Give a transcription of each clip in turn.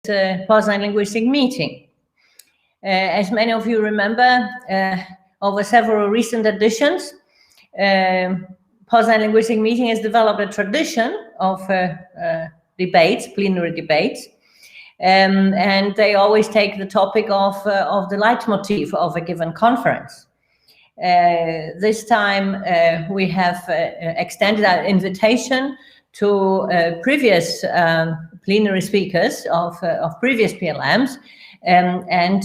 Poznan Linguistic Meeting. As many of you remember, over several recent editions, Poznan Linguistic Meeting has developed a tradition of debates, plenary debates, and they always take the topic of the leitmotif of a given conference. This time we have extended our invitation to previous plenary speakers of previous PLMs, and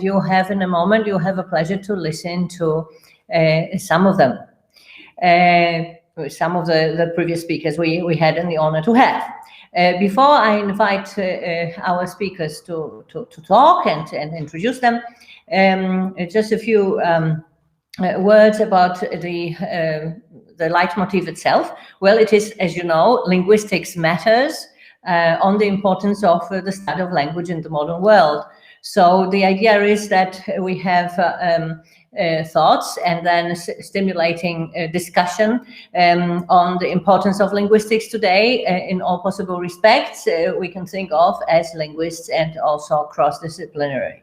you have in a moment, you have a pleasure to listen to some of them. Some of the previous speakers we had the honor to have. Before I invite our speakers to talk and introduce them, just a few words about the leitmotif itself. Well, it is, as you know, linguistics matters on the importance of the study of language in the modern world. So the idea is that we have thoughts and then stimulating discussion on the importance of linguistics today in all possible respects we can think of as linguists and also cross-disciplinary.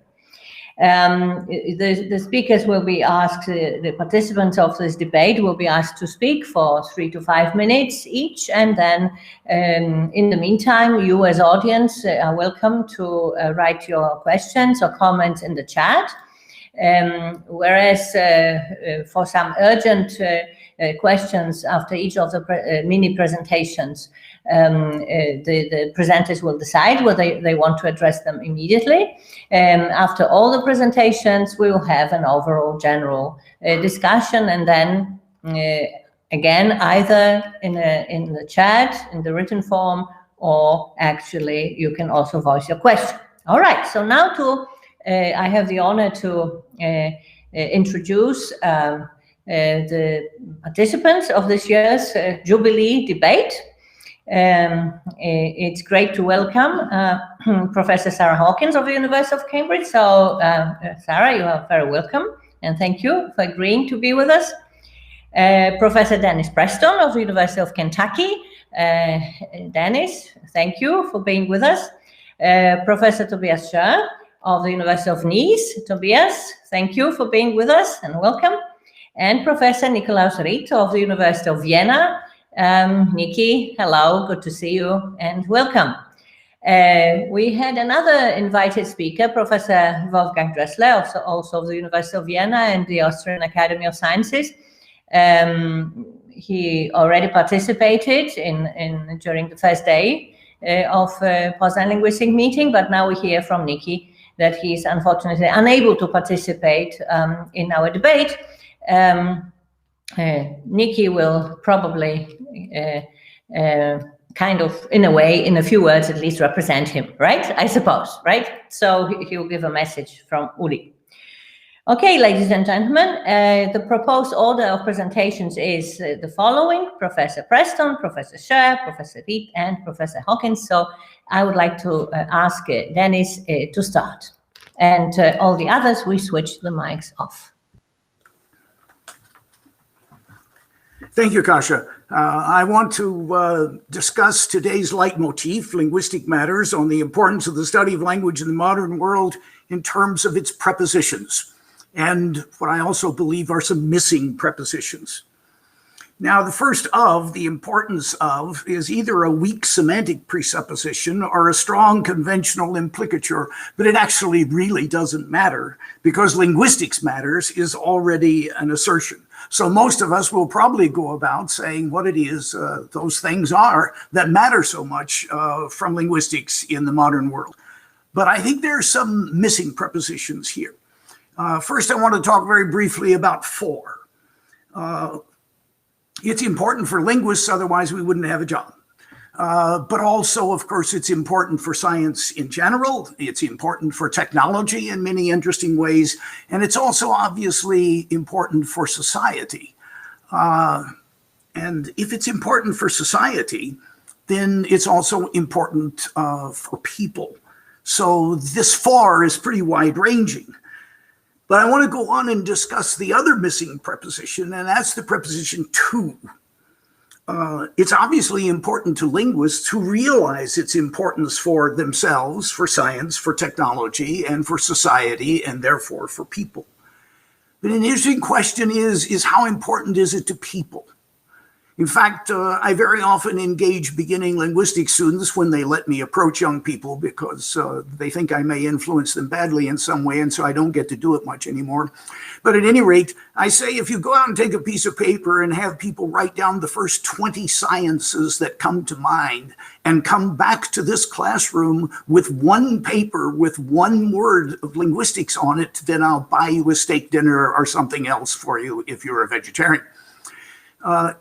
The speakers will be asked, the participants of this debate will be asked to speak for 3 to 5 minutes each, and then in the meantime, you as audience are welcome to write your questions or comments in the chat. Whereas for some urgent questions after each of the mini presentations, the presenters will decide whether they want to address them immediately. After all the presentations, we will have an overall general discussion, and then again, either in the chat, in the written form, or actually you can also voice your question. All right, so now I have the honor to introduce the participants of this year's Jubilee debate. It's great to welcome Professor Sarah Hawkins of the University of Cambridge. So, Sarah, you are very welcome, and thank you for agreeing to be with us. Professor Dennis Preston of the University of Kentucky. Dennis, thank you for being with us. Professor Tobias Scheer of the University of Nice. Tobias, thank you for being with us and welcome. And Professor Nikolaus Ritt of the University of Vienna. Nikki, hello, good to see you and welcome. We had another invited speaker, Professor Wolfgang Dressler, also of the University of Vienna and the Austrian Academy of Sciences. He already participated during the first day of Poznan Linguistic Meeting, but now we hear from Nikki that he's unfortunately unable to participate in our debate. Nikki will probably kind of, in a way, in a few words at least, represent him, right? I suppose, right? So he will give a message from Uli. Okay, ladies and gentlemen, the proposed order of presentations is the following: Professor Preston, Professor Scheer, Professor Ritt, and Professor Hawkins. So I would like to ask Dennis to start. And all the others, we switch the mics off. Thank you, Kasia. I want to discuss today's leitmotif, linguistic matters, on the importance of the study of language in the modern world in terms of its prepositions, and what I also believe are some missing prepositions. Now, the first of, the importance of, is either a weak semantic presupposition or a strong conventional implicature, but it actually really doesn't matter because linguistics matters is already an assertion. So most of us will probably go about saying what it is those things are that matter so much from linguistics in the modern world. But I think there are some missing prepositions here. First, I want to talk very briefly about for. It's important for linguists, otherwise we wouldn't have a job. But also, of course, it's important for science in general. It's important for technology in many interesting ways. And it's also obviously important for society. And if it's important for society, then it's also important for people. So this for is pretty wide-ranging. But I want to go on and discuss the other missing preposition, and that's the preposition to. It's obviously important to linguists who realize its importance for themselves, for science, for technology, and for society, and therefore for people. But an interesting question is how important is it to people? In fact, I very often engage beginning linguistics students when they let me approach young people because they think I may influence them badly in some way, and so I don't get to do it much anymore. But at any rate, I say if you go out and take a piece of paper and have people write down the first 20 sciences that come to mind and come back to this classroom with one paper with one word of linguistics on it, then I'll buy you a steak dinner or something else for you if you're a vegetarian.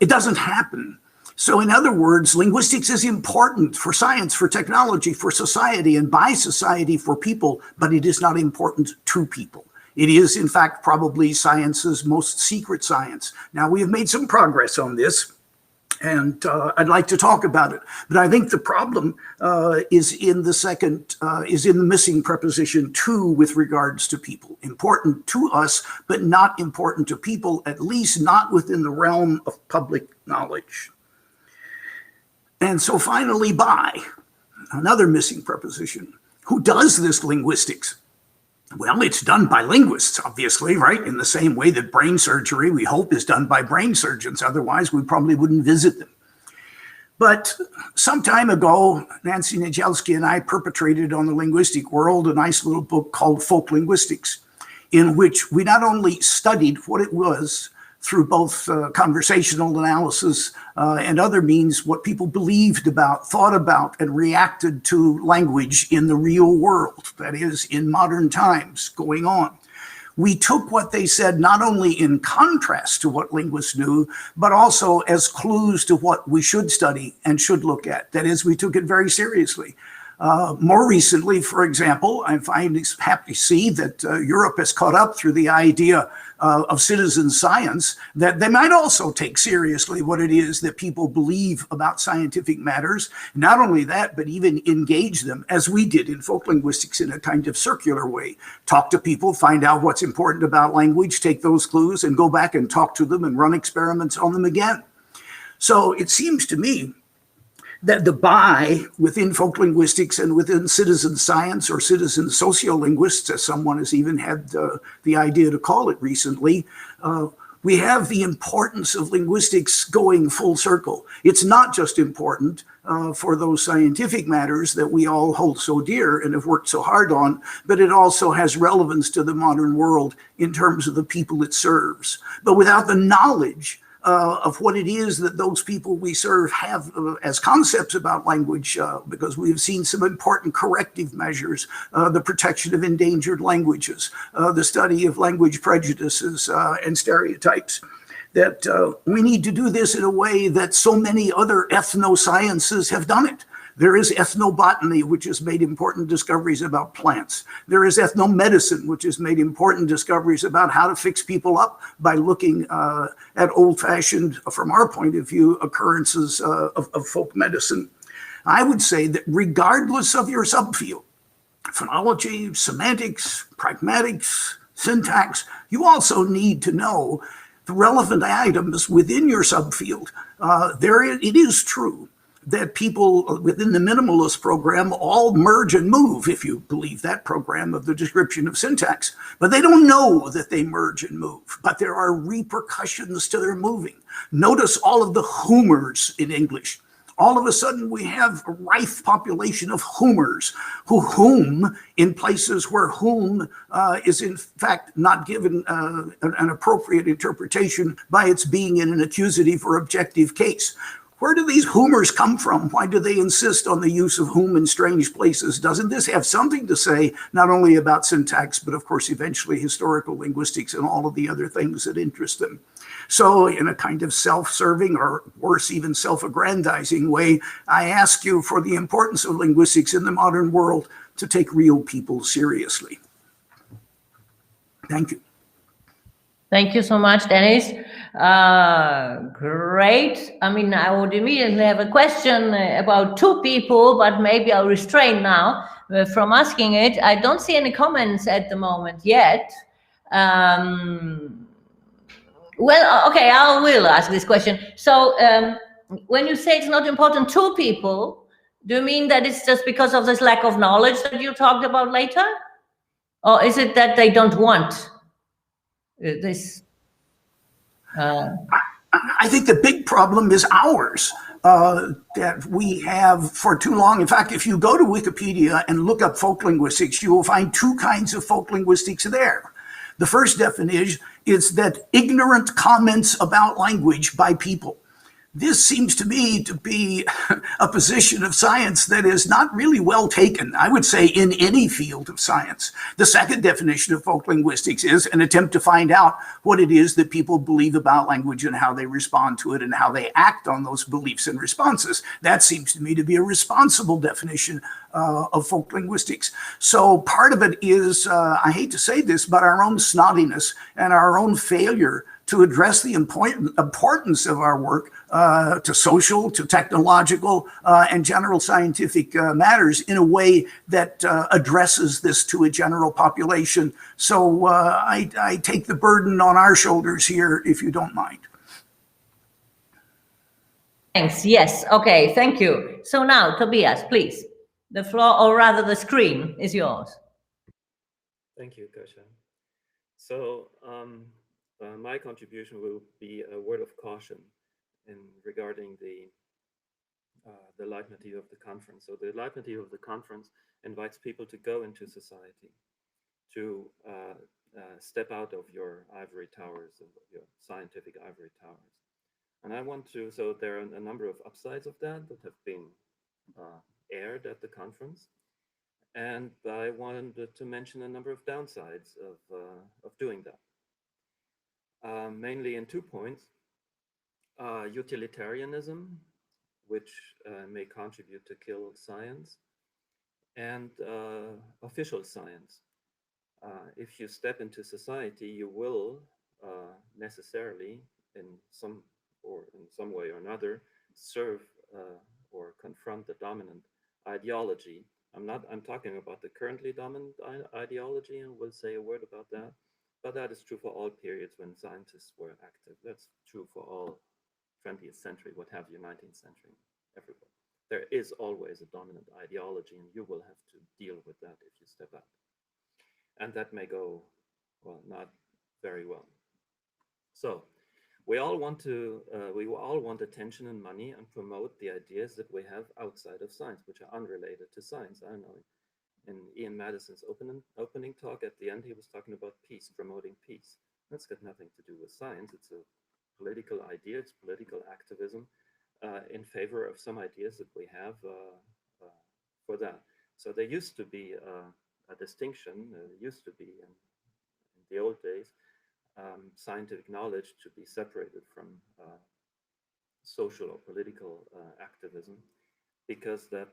It doesn't happen. So in other words, linguistics is important for science, for technology, for society, and by society for people, but it is not important to people. It is, in fact, probably science's most secret science. Now, we have made some progress on this, and I'd like to talk about it. But I think the problem is in the missing preposition to with regards to people. Important to us, but not important to people, at least not within the realm of public knowledge. And so finally, by, another missing preposition. Who does this linguistics? Well, it's done by linguists, obviously, right? In the same way that brain surgery, we hope, is done by brain surgeons. Otherwise, we probably wouldn't visit them. But some time ago, Nancy Nijelski and I perpetrated on the linguistic world a nice little book called Folk Linguistics, in which we not only studied what it was through both conversational analysis and other means, what people believed about, thought about, and reacted to language in the real world, that is, in modern times going on. We took what they said not only in contrast to what linguists knew, but also as clues to what we should study and should look at. That is, we took it very seriously. More recently, for example, I'm happy to see that Europe has caught up through the idea of citizen science, that they might also take seriously what it is that people believe about scientific matters. Not only that, but even engage them, as we did in folk linguistics in a kind of circular way. Talk to people, find out what's important about language, take those clues, and go back and talk to them and run experiments on them again. So it seems to me that the by within folk linguistics and within citizen science or citizen sociolinguists, as someone has even had the idea to call it recently, we have the importance of linguistics going full circle. It's not just important for those scientific matters that we all hold so dear and have worked so hard on, but it also has relevance to the modern world in terms of the people it serves. But without the knowledge of what it is that those people we serve have as concepts about language, because we've seen some important corrective measures, the protection of endangered languages, the study of language prejudices and stereotypes, that we need to do this in a way that so many other ethnosciences have done it. There is ethnobotany, which has made important discoveries about plants. There is ethnomedicine, which has made important discoveries about how to fix people up by looking at old-fashioned, from our point of view, occurrences of folk medicine. I would say that regardless of your subfield, phonology, semantics, pragmatics, syntax, you also need to know the relevant items within your subfield. It is true that people within the minimalist program all merge and move, if you believe that program of the description of syntax. But they don't know that they merge and move, but there are repercussions to their moving. Notice all of the whomers in English. All of a sudden we have a rife population of whomers who whom in places where whom is in fact not given an appropriate interpretation by its being in an accusative or objective case. Where do these whomers come from? Why do they insist on the use of whom in strange places? Doesn't this have something to say not only about syntax, but of course eventually historical linguistics and all of the other things that interest them? So in a kind of self-serving or worse, even self-aggrandizing way, I ask you for the importance of linguistics in the modern world to take real people seriously. Thank you. Thank you so much, Dennis. Great. I mean, I would immediately have a question about two people, but maybe I'll restrain now from asking it. I don't see any comments at the moment yet. Well, okay, I will ask this question. So when you say it's not important to people, do you mean that it's just because of this lack of knowledge that you talked about later? Or is it that they don't want this? I think the big problem is ours, that we have for too long. In fact, if you go to Wikipedia and look up folk linguistics, you will find two kinds of folk linguistics there. The first definition is that ignorant comments about language by people. This seems to me to be a position of science that is not really well taken, I would say, in any field of science. The second definition of folk linguistics is an attempt to find out what it is that people believe about language and how they respond to it and how they act on those beliefs and responses. That seems to me to be a responsible definition of folk linguistics. So part of it is, I hate to say this, but our own snottiness and our own failure to address the importance of our work to social, to technological, and general scientific matters in a way that addresses this to a general population. So I take the burden on our shoulders here, if you don't mind. Thanks. Yes. Okay. Thank you. So now, Tobias, please, the floor, or rather the screen, is yours. Thank you, Kasia. So my contribution will be a word of caution regarding the leitmotif of the conference. So the leitmotif of the conference invites people to go into society, to step out of your ivory towers, of your scientific ivory towers. And I want to, so there are a number of upsides of that have been aired at the conference. And I wanted to mention a number of downsides of doing that. Mainly in 2 points: utilitarianism, which may contribute to kill science, and official science. If you step into society, you will necessarily, in some way or another, serve or confront the dominant ideology. I'm talking about the currently dominant ideology, and we'll say a word about that. But that is true for all periods when scientists were active. That's true for all 20th century, what have you, 19th century, everywhere. There is always a dominant ideology, and you will have to deal with that if you step out. And that may go, well, not very well. So we all want attention and money and promote the ideas that we have outside of science, which are unrelated to science. I don't know. In Ian Madison's opening talk at the end, he was talking about peace, promoting peace. That's got nothing to do with science. It's a political idea. It's political activism in favor of some ideas that we have for that. So there used to be a distinction. There used to be in the old days scientific knowledge to be separated from social or political activism, because that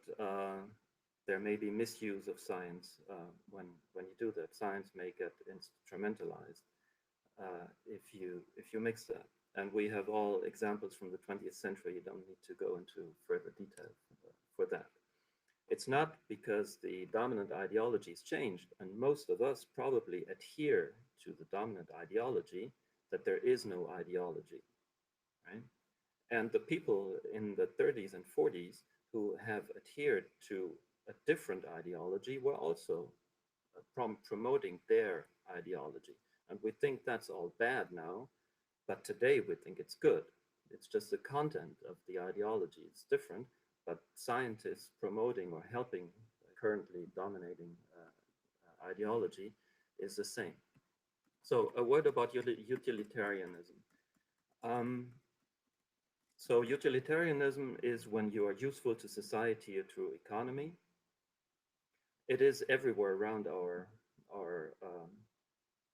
there may be misuse of science when you do that. Science may get instrumentalized if you mix that. And we have all examples from the 20th century. You don't need to go into further detail for that. It's not because the dominant ideologies changed, and most of us probably adhere to the dominant ideology, that there is no ideology, right? And the people in the 30s and 40s who have adhered to a different ideology were also promoting their ideology. And we think that's all bad now, but today we think it's good. It's just the content of the ideology. It's different, but scientists promoting or helping currently dominating ideology is the same. So a word about utilitarianism. So utilitarianism is when you are useful to society or to economy. It is everywhere around our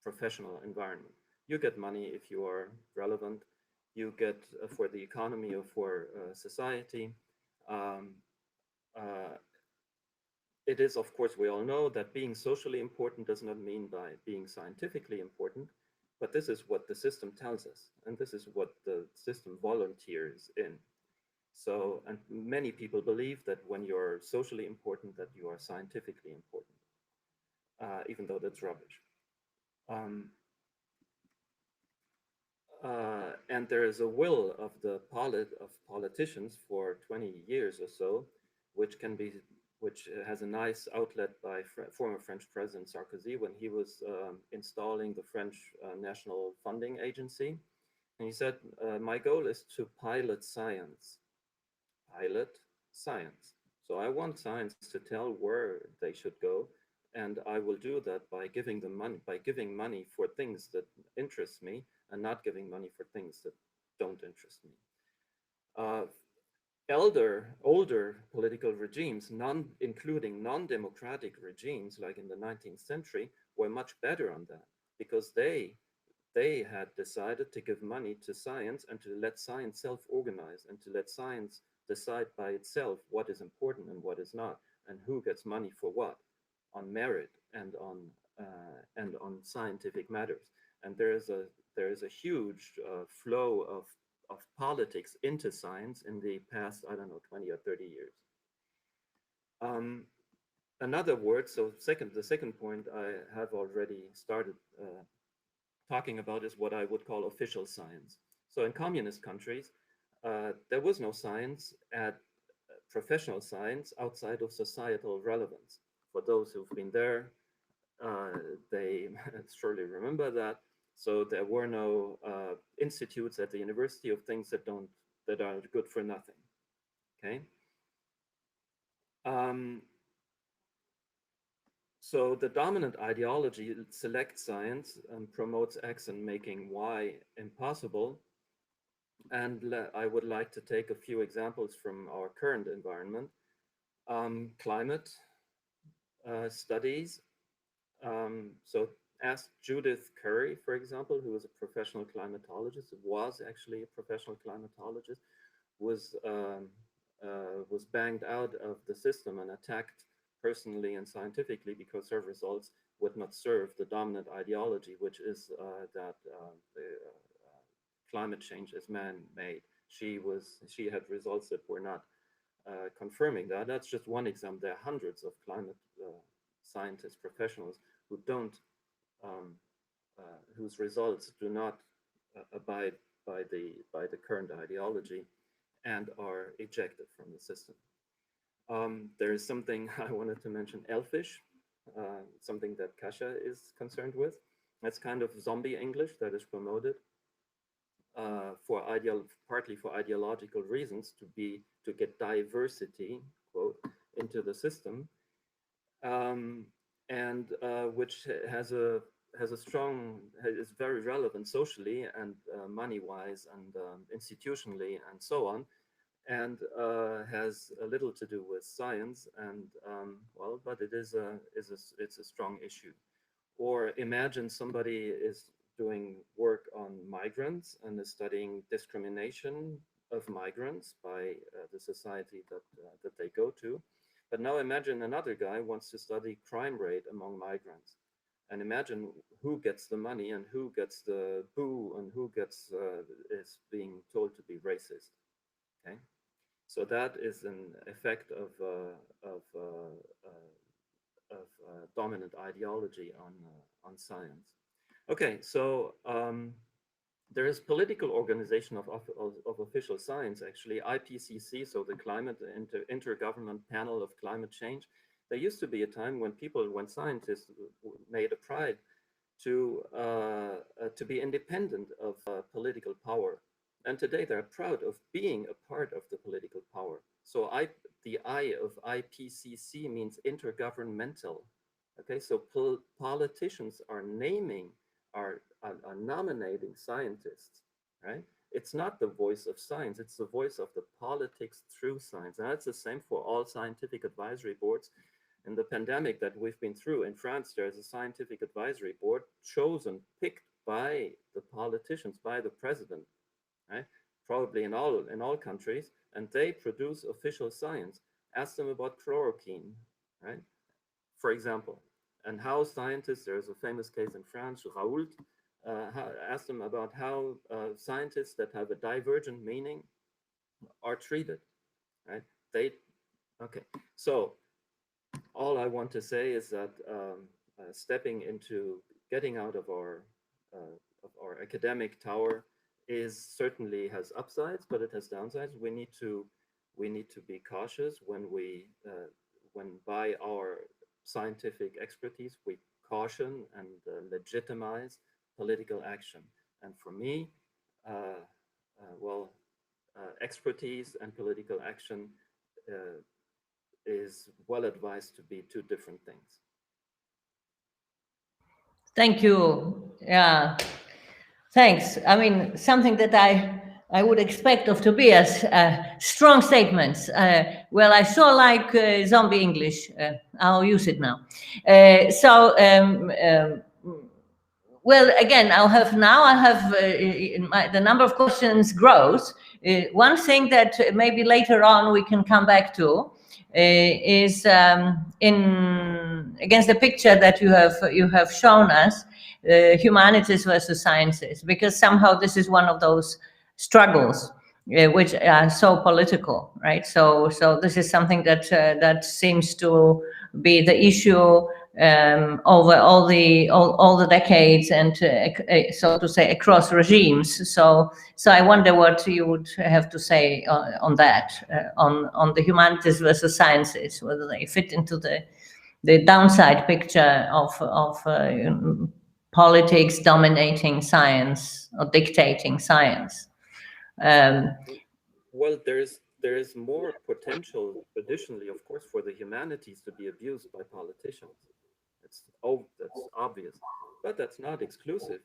professional environment. You get money if you are relevant. You get for the economy or for society. It is, of course, we all know that being socially important does not mean by being scientifically important, but this is what the system tells us, and this is what the system volunteers in. So, and many people believe that when you're socially important, that you are scientifically important, even though that's rubbish. and there is a will of the politicians for 20 years or so, which has a nice outlet by former French President Sarkozy when he was installing the French National Funding Agency. And he said, my goal is to pilot science. Pilot science. So I want science to tell where they should go, and I will do that by giving them money, by giving money for things that interest me, and not giving money for things that don't interest me. Older political regimes, including non-democratic regimes like in the 19th century, were much better on that because they had decided to give money to science and to let science self-organize and to let science decide by itself what is important and what is not, and who gets money for what, on merit and on scientific matters. And there is a huge flow of politics into science in the past, I don't know, 20 or 30 years. Another word, so the second point I have already started talking about is what I would call official science. So in communist countries, there was no science at professional science outside of societal relevance. For those who've been there, they surely remember that. So there were no institutes at the university of things that are good for nothing. Okay. So the dominant ideology selects science and promotes X and making Y impossible. And I would like to take a few examples from our current environment. Climate studies. So ask Judith Curry, for example, who is a professional climatologist, was actually a professional climatologist, was banged out of the system and attacked personally and scientifically because her results would not serve the dominant ideology, which is that climate change is man-made. She had results that were not confirming that. That's just one example. There are hundreds of climate scientists, professionals who don't, whose results do not abide by the current ideology and are ejected from the system. There is something I wanted to mention, elfish, something that Kasia is concerned with. That's kind of zombie English that is promoted partly for ideological reasons, to get diversity, quote, into the system, and which is very relevant socially and money-wise and institutionally and so on, and has a little to do with science, and well, but it's a strong issue. Or imagine somebody is doing work on migrants and is studying discrimination of migrants by the society that they go to. But now imagine another guy wants to study crime rate among migrants, and imagine who gets the money and who gets the boo and who gets is being told to be racist. Okay, so that is an effect of dominant ideology on science. Okay, so there is political organization of official science, actually, IPCC, so the Climate Intergovernment Panel of Climate Change. There used to be a time when scientists made a pride to be independent of political power. And today they're proud of being a part of the political power. So the I of IPCC means intergovernmental. Okay, so politicians are nominating scientists, right? It's not the voice of science, it's the voice of the politics through science. And that's the same for all scientific advisory boards. In the pandemic that we've been through in France, there's a scientific advisory board picked by the politicians, by the president, right? Probably in all countries, and they produce official science. Ask them about chloroquine, right? For example, and how scientists, there's a famous case in France, Raoult, ask them about how scientists that have a divergent meaning are treated, right? Okay, so all I want to say is that stepping into getting out of our academic tower certainly has upsides, but it has downsides. We need to be cautious when by our scientific expertise we caution and legitimize political action. And for me, expertise and political action is well advised to be two different things. Thank you. Yeah, thanks. I mean, something that I would expect of Tobias, strong statements. Well, I so like zombie English. I'll use it now. Well, again, I have the number of questions grows. One thing that maybe later on we can come back to is against the picture that you have shown us, humanities versus sciences, because somehow this is one of those struggles which are so political, right? So this is something that seems to be the issue over all the decades, and so to say across regimes. So I wonder what you would have to say on that, on the humanities versus sciences, whether they fit into the downside picture of politics dominating science or dictating science. Well, there is more potential traditionally, of course, for the humanities to be abused by politicians. That's obvious, but that's not exclusive.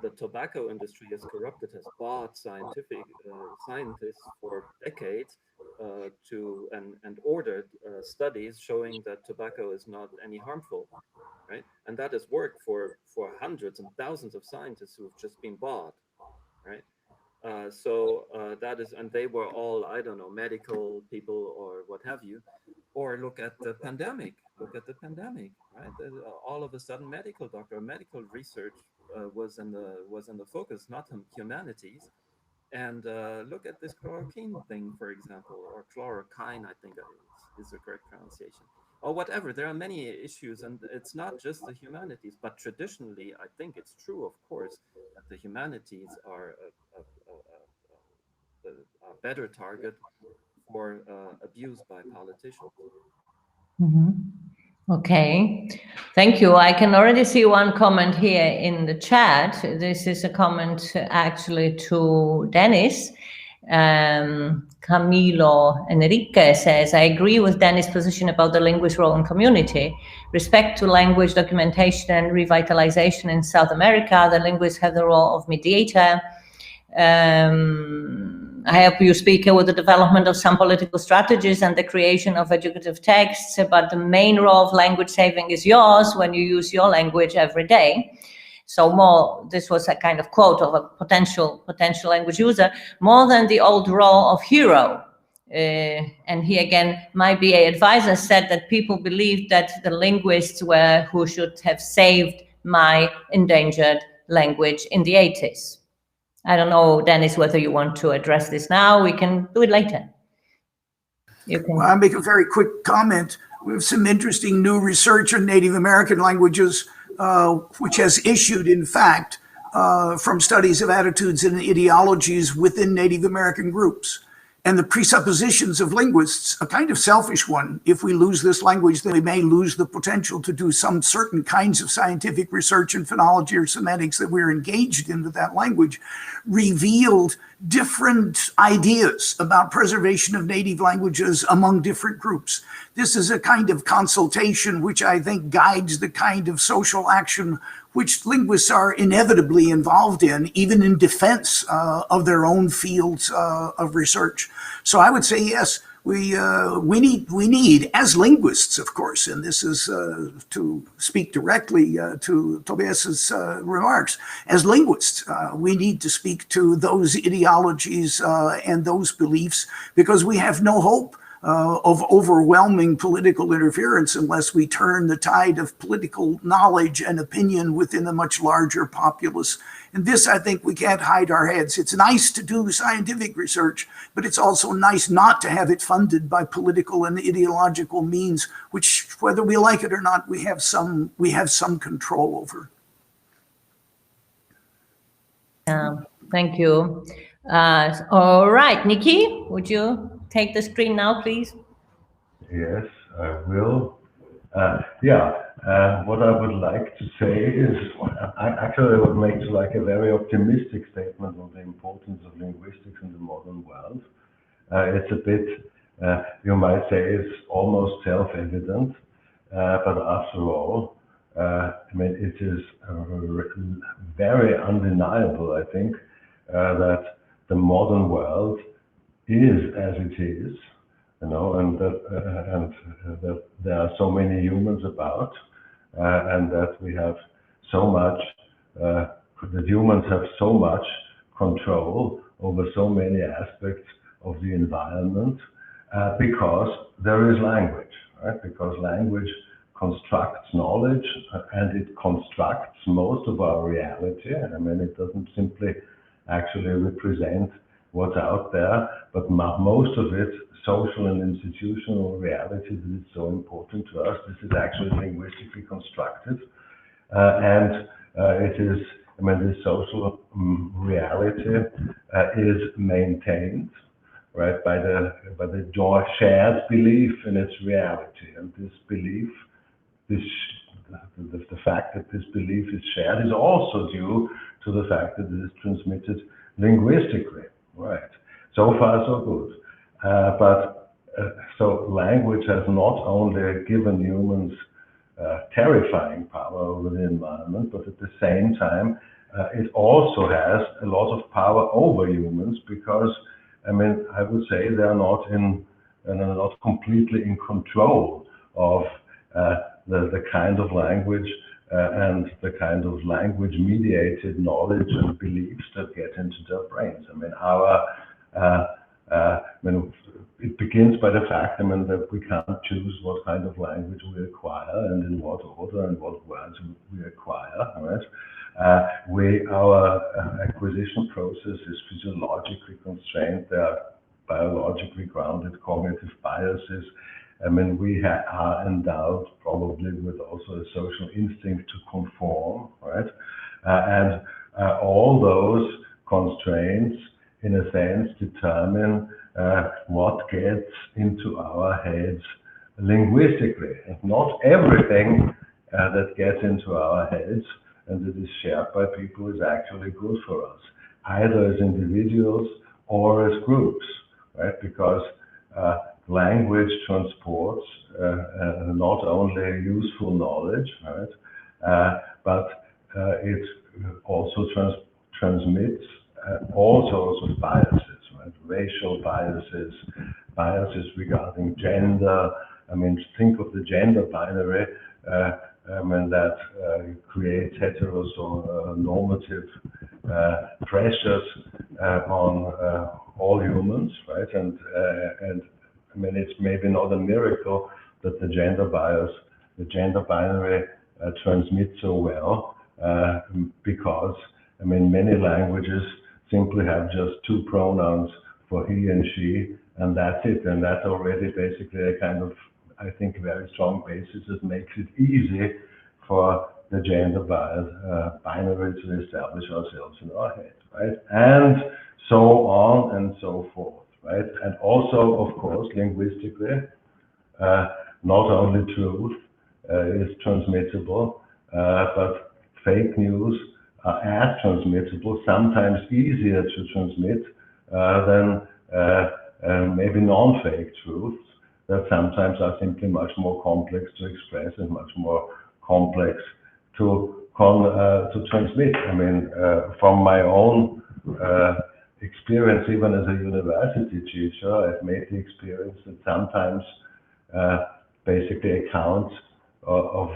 The tobacco industry is corrupted, has bought scientific scientists for decades and ordered studies showing that tobacco is not any harmful, right? And that has worked for hundreds and thousands of scientists who have just been bought, right? That is, and they were all, I don't know, medical people or what have you. Or look at the pandemic. Right? All of a sudden, medical research was in the focus, not humanities. And look at this chloroquine thing, for example, or chloroquine, I think is the correct pronunciation, or whatever. There are many issues, and it's not just the humanities, but traditionally, I think it's true, of course, that the humanities are a better target for abuse by politicians. Mm-hmm. Okay, thank you. I can already see one comment here in the chat. This is a comment actually to Dennis. Camilo Enrique says, I agree with Dennis' position about the linguist role in community. Respect to language documentation and revitalization in South America, the linguists have the role of mediator. I help you speak with the development of some political strategies and the creation of educative texts, but the main role of language saving is yours when you use your language every day. So this was a kind of quote of a potential language user, more than the old role of hero. And he again, my BA advisor said that people believed that the linguists were who should have saved my endangered language in the 80s. I don't know, Dennis, whether you want to address this now. We can do it later. Well, I'll make a very quick comment. We have some interesting new research on Native American languages, which has issued, in fact, from studies of attitudes and ideologies within Native American groups. And the presuppositions of linguists, a kind of selfish one. If we lose this language, then we may lose the potential to do some certain kinds of scientific research in phonology or semantics that we're engaged in with that language, revealed different ideas about preservation of native languages among different groups. This is a kind of consultation which I think guides the kind of social action which linguists are inevitably involved in, even in defense of their own fields of research. So I would say, yes, we need, as linguists, of course, and this is to speak directly to Tobias's remarks, as linguists, we need to speak to those ideologies and those beliefs, because we have no hope of overwhelming political interference unless we turn the tide of political knowledge and opinion within a much larger populace. And this, I think, we can't hide our heads. It's nice to do scientific research, but it's also nice not to have it funded by political and ideological means, which, whether we like it or not, we have some control over. Thank you. All right, Nikki, would you take the screen now, please? Yes, I will. What I would like to say is, I would make like a very optimistic statement on the importance of linguistics in the modern world. It's a bit, you might say, it's almost self-evident, but after all, I mean, it is very undeniable, I think, that the modern world is as it is, you know, and that there are so many humans about, and that we have so much, that humans have so much control over so many aspects of the environment, because there is language, right? Because language constructs knowledge, and it constructs most of our reality. I mean, it doesn't simply actually represent what's out there, but most of it, social and institutional reality that is so important to us, this is actually linguistically constructed. It is, I mean, this social reality is maintained, right, by the shared belief in its reality. And this belief, the fact that this belief is shared is also due to the fact that it is transmitted linguistically, right? So far, so good. So language has not only given humans terrifying power over the environment, but at the same time, it also has a lot of power over humans, because, I mean, I would say they are not completely in control of the kind of language and the kind of language-mediated knowledge and beliefs that get into their brains. I mean, it begins by the fact, I mean, that we can't choose what kind of language we acquire and in what order and what words we acquire, right? Our acquisition process is physiologically constrained. There are biologically grounded cognitive biases. I mean, we are endowed probably with also a social instinct to conform, right? All those constraints, in a sense, determine what gets into our heads linguistically. And not everything that gets into our heads and that is shared by people is actually good for us, either as individuals or as groups, right? Because language transports not only useful knowledge, right? But it also transmits all sorts of biases, right? Racial biases, biases regarding gender. I mean, think of the gender binary, I mean, that creates heteronormative pressures on all humans, right? And I mean, it's maybe not a miracle that the gender binary transmits so well, because, I mean, many languages simply have just two pronouns for he and she, and that's it. And that's already basically a kind of, I think, very strong basis that makes it easy for the gender binary to establish ourselves in our head, right? And so on and so forth, right? And also, of course, linguistically, not only truth is transmittable, but fake news are as transmittable, sometimes easier to transmit than maybe non-fake truths that sometimes are simply much more complex to express and much more complex to transmit. I mean, from my own experience, even as a university teacher, I've made the experience that sometimes basically accounts of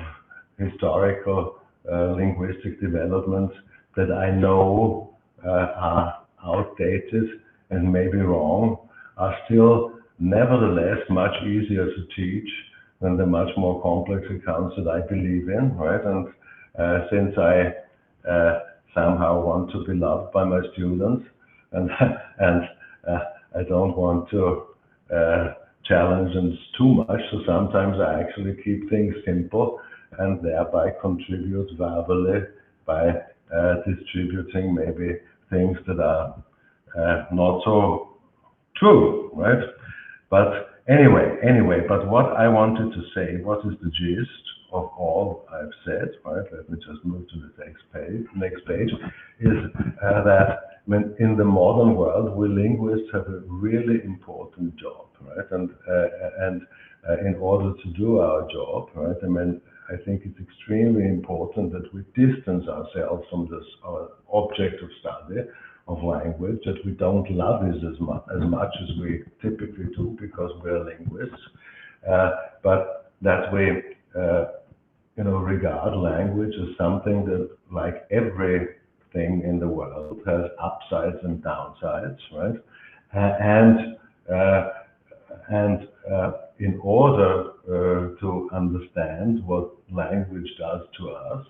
historical linguistic developments that I know are outdated and maybe wrong, are still nevertheless much easier to teach than the much more complex accounts that I believe in, right? And since I somehow want to be loved by my students, and I don't want to challenge them too much, so sometimes I actually keep things simple and thereby contribute verbally by distributing maybe things that are not so true, right? But anyway, but what I wanted to say, what is the gist of all I've said, right? Let me just move to the next page, is that when in the modern world, we linguists have a really important job, right? And in order to do our job, right? I mean, I think it's extremely important that we distance ourselves from this our object of study of language, that we don't love it as much as we typically do because we're linguists, but that we regard language as something that, like everything in the world, has upsides and downsides, right? And in order to understand what language does to us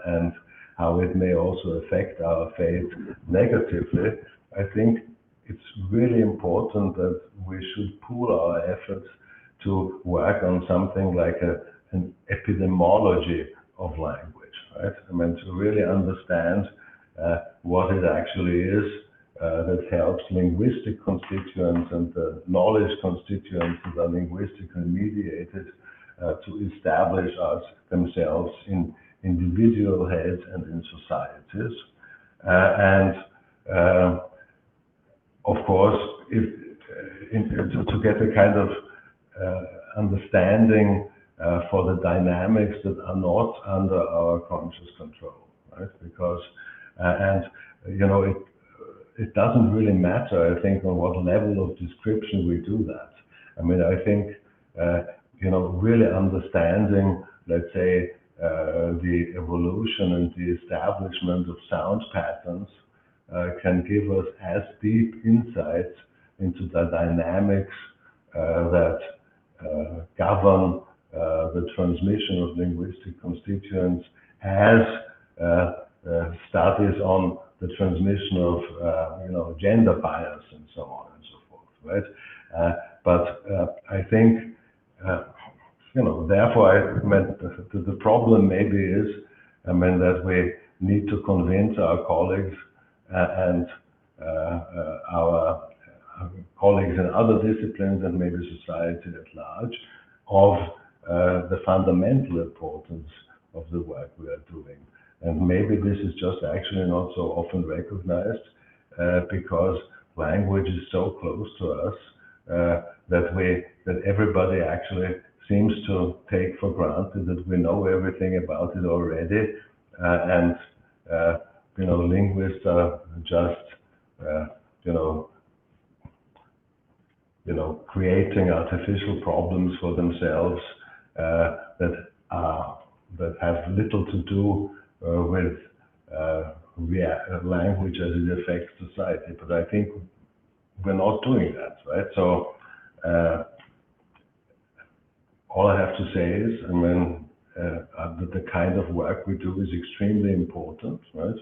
and how it may also affect our faith negatively, I think it's really important that we should pool our efforts to work on something like an epidemiology of language, right? I mean, to really understand what it actually is that helps linguistic constituents and the knowledge constituents that are linguistically mediated to establish themselves in individual heads and in societies. Of course, to get a kind of understanding for the dynamics that are not under our conscious control, right? Because, it doesn't really matter, I think, on what level of description we do that. I mean, I think, really understanding, let's say, the evolution and the establishment of sound patterns can give us as deep insights into the dynamics that govern the transmission of linguistic constituents as studies on the transmission of, gender bias and so on and so forth, right? But I think, therefore, I meant the problem maybe is, that we need to convince our colleagues and our colleagues in other disciplines and maybe society at large of the fundamental importance of the work we are doing. And maybe this is just actually not so often recognized because language is so close to us that everybody actually seems to take for granted that we know everything about it already, and linguists are just creating artificial problems for themselves that have little to do with language as it affects society. But I think we're not doing that, right? So all I have to say is, that the kind of work we do is extremely important, right?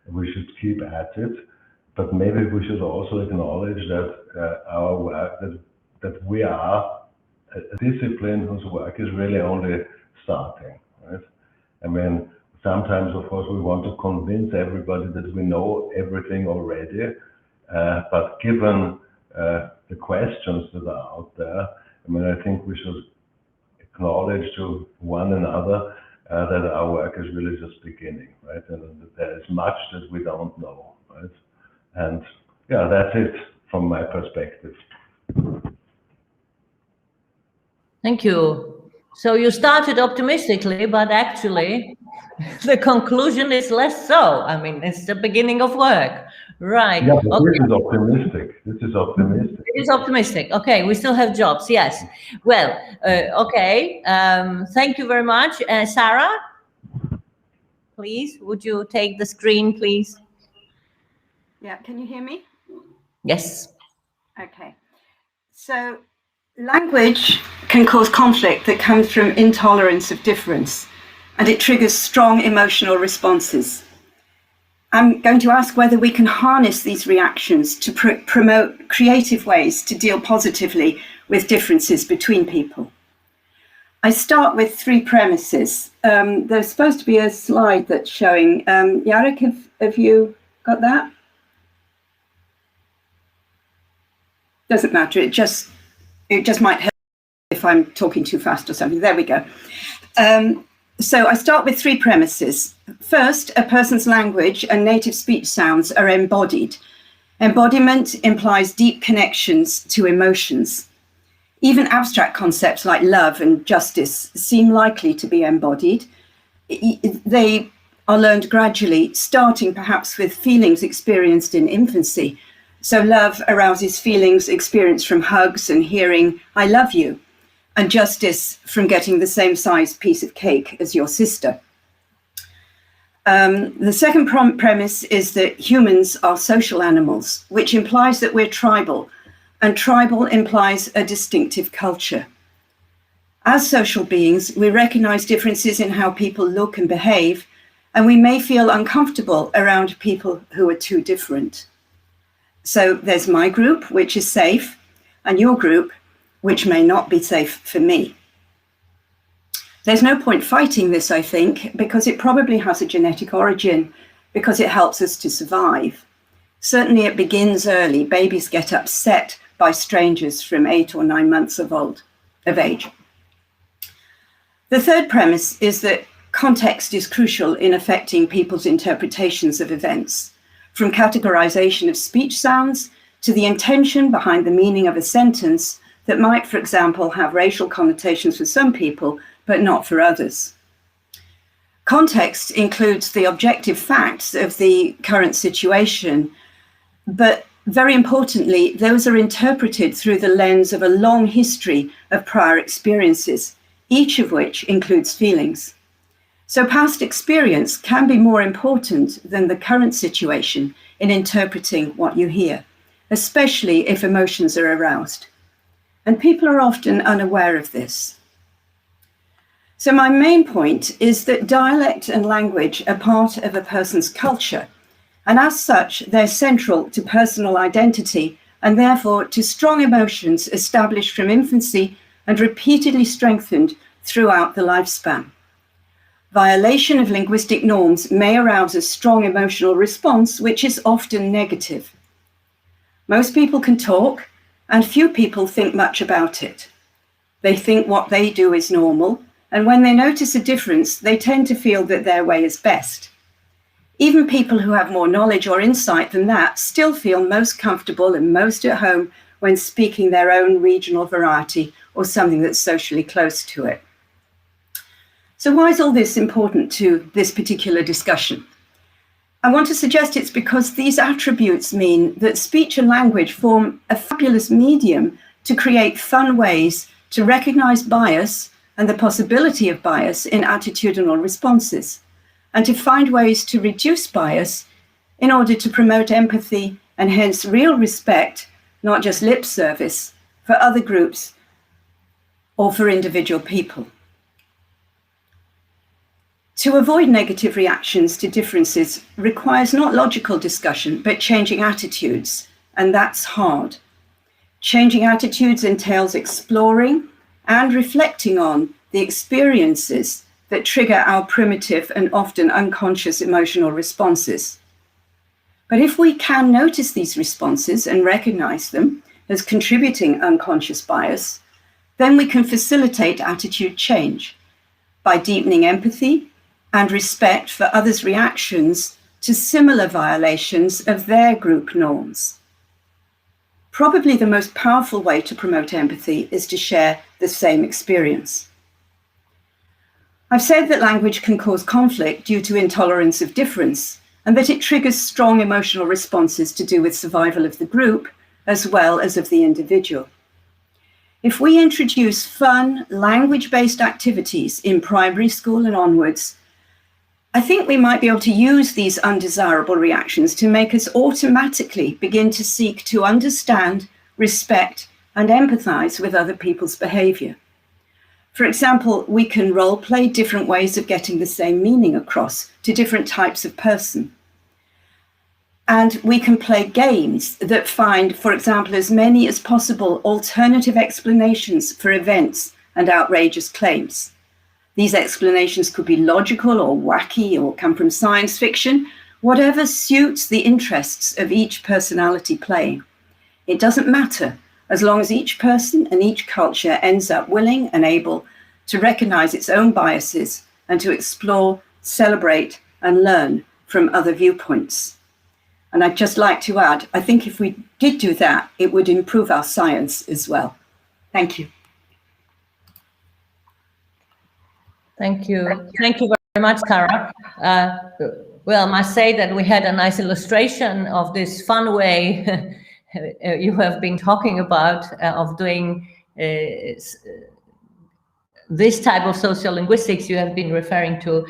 We should keep at it, but maybe we should also acknowledge that our work, that we are a discipline whose work is really only starting, right? Sometimes, of course, we want to convince everybody that we know everything already, but given the questions that are out there, I think we should acknowledge to one another that our work is really just beginning, right? And that there is much that we don't know, right? And yeah, that's it from my perspective. Thank you. So you started optimistically, but actually the conclusion is less so. It's the beginning of work, right? Yeah, but okay. This is optimistic. It is optimistic. Okay, we still have jobs, yes. Well, okay. Thank you very much. Sarah, please, would you take the screen, please? Yeah, can you hear me? Yes. Okay. So language can cause conflict that comes from intolerance of difference, and it triggers strong emotional responses. I'm going to ask whether we can harness these reactions to promote creative ways to deal positively with differences between people. I start with 3 premises. There's supposed to be a slide that's showing. Jarek, have you got that? Doesn't matter. It just might help if I'm talking too fast or something. There we go. So I start with 3 premises. First, a person's language and native speech sounds are embodied. Embodiment implies deep connections to emotions. Even abstract concepts like love and justice seem likely to be embodied. They are learned gradually, starting perhaps with feelings experienced in infancy. So love arouses feelings experienced from hugs and hearing, "I love you," and justice from getting the same size piece of cake as your sister. The second premise is that humans are social animals, which implies that we're tribal, and tribal implies a distinctive culture. As social beings, we recognize differences in how people look and behave, and we may feel uncomfortable around people who are too different. So there's my group, which is safe, and your group, which may not be safe for me. There's no point fighting this, I think, because it probably has a genetic origin, because it helps us to survive. Certainly it begins early. Babies get upset by strangers from 8 or 9 months of age. The third premise is that context is crucial in affecting people's interpretations of events, from categorization of speech sounds to the intention behind the meaning of a sentence that might, for example, have racial connotations for some people, but not for others. Context includes the objective facts of the current situation, but very importantly, those are interpreted through the lens of a long history of prior experiences, each of which includes feelings. So past experience can be more important than the current situation in interpreting what you hear, especially if emotions are aroused. And people are often unaware of this. So my main point is that dialect and language are part of a person's culture, and as such, they're central to personal identity and therefore to strong emotions established from infancy and repeatedly strengthened throughout the lifespan. Violation of linguistic norms may arouse a strong emotional response, which is often negative. Most people can talk, and few people think much about it. They think what they do is normal, and when they notice a difference, they tend to feel that their way is best. Even people who have more knowledge or insight than that still feel most comfortable and most at home when speaking their own regional variety or something that's socially close to it. So why is all this important to this particular discussion? I want to suggest it's because these attributes mean that speech and language form a fabulous medium to create fun ways to recognize bias and the possibility of bias in attitudinal responses, and to find ways to reduce bias in order to promote empathy and hence real respect, not just lip service, for other groups or for individual people. To avoid negative reactions to differences requires not logical discussion, but changing attitudes, and that's hard. Changing attitudes entails exploring and reflecting on the experiences that trigger our primitive and often unconscious emotional responses. But if we can notice these responses and recognize them as contributing unconscious bias, then we can facilitate attitude change by deepening empathy and respect for others' reactions to similar violations of their group norms. Probably the most powerful way to promote empathy is to share the same experience. I've said that language can cause conflict due to intolerance of difference, and that it triggers strong emotional responses to do with survival of the group as well as of the individual. If we introduce fun, language-based activities in primary school and onwards, I think we might be able to use these undesirable reactions to make us automatically begin to seek to understand, respect, and empathize with other people's behavior. For example, we can role play different ways of getting the same meaning across to different types of person. And we can play games that find, for example, as many as possible alternative explanations for events and outrageous claims. These explanations could be logical or wacky or come from science fiction, whatever suits the interests of each personality playing. It doesn't matter. as long as each person and each culture ends up willing and able to recognize its own biases and to explore, celebrate, and learn from other viewpoints. And I'd just like to add, I think if we did do that, it would improve our science as well. Thank you. Thank you. Thank you very much, Sarah. Well, I must say that we had a nice illustration of this fun way you have been talking about of doing this type of social linguistics you have been referring to